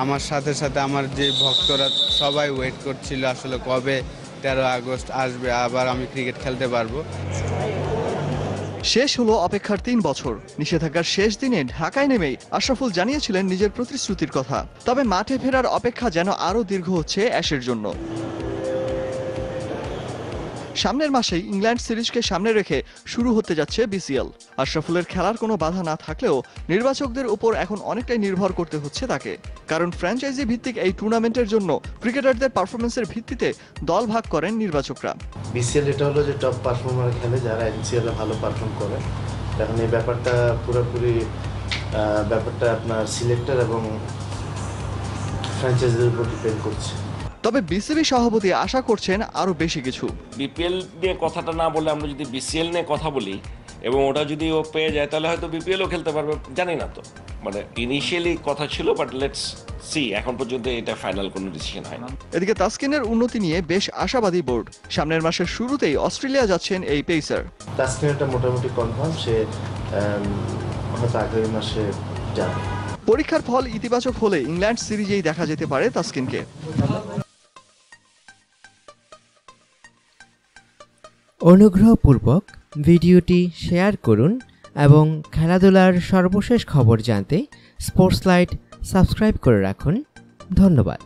আমার সাথে সাথে আমার যে ভক্তরা সবাই ওয়েট করছিল আসলে কবে 13 আগস্ট আসবে, আবার আমি ক্রিকেট খেলতে পারবো। শেষ হলো অপেক্ষার ৩ বছর। নিষেধাজ্ঞার শেষ দিনে ঢাকায় নেমেই আশরাফুল জানিয়েছিলেন নিজের প্রতিশ্রুতির কথা। তবে মাঠে ফেরার অপেক্ষা যেন আরও দীর্ঘ হচ্ছে অ্যাশের জন্য। সামনের মাসেই ইংল্যান্ড সিরিজকে সামনে রেখে শুরু হতে যাচ্ছে বিসিএল। আশরাফুলের খেলার কোনো বাধা না থাকলেও নির্বাচকদের উপর এখন অনেকটাই নির্ভর করতে হচ্ছে তাকে, কারণ ফ্র্যাঞ্চাইজি ভিত্তিক এই টুর্নামেন্টের জন্য ক্রিকেটারদের পারফরমেন্সের ভিত্তিতে দল ভাগ করেন নির্বাচকরা। বিসিএল এটা হলো যে টপ পারফর্মার খেলে যারা এনসিএল এ ভালো পারফর্ম করে। এখন এই ব্যাপারটা পুরোপুরি আপনার সিলেক্টর এবং ফ্র্যাঞ্চাইজির উপর ডিপেন্ড করছে। তবে বিসিবি সভাপতি আশা করছেন আরও বেশি কিছু। বিপিএল নিয়ে কথাটা না বলে আমরা যদি বিসিএল নিয়ে কথা বলি এবং ওটা যদি ও পেয়ে যায় তাহলে হয়তো বিপিএলও খেলতে পারবে, জানি না। তো মানে ইনিশিয়ালি কথা ছিল, বাট লেটস সি, এখন পর্যন্ত এটা ফাইনাল কোনো ডিসিশন হয় না। এদিকে তাসকিনের উন্নতি নিয়ে বেশ আশাবাদী বোর্ড। সামনের মাসের শুরুতেই অস্ট্রেলিয়া যাচ্ছেন এই পেসার। তাসকিনটা মোটামুটি কনফার্ম, সে হয়তো আগামী মাসে যাবে। পরীক্ষার ফল ইতিবাচক হলে ইংল্যান্ড সিরিজেই দেখা যেতে পারে তাসকিনকে। অনুগ্রহপূর্বক ভিডিওটি শেয়ার করুন এবং খেলাধুলার সর্বশেষ খবর জানতে স্পোর্টস লাইট সাবস্ক্রাইব করে রাখুন। ধন্যবাদ।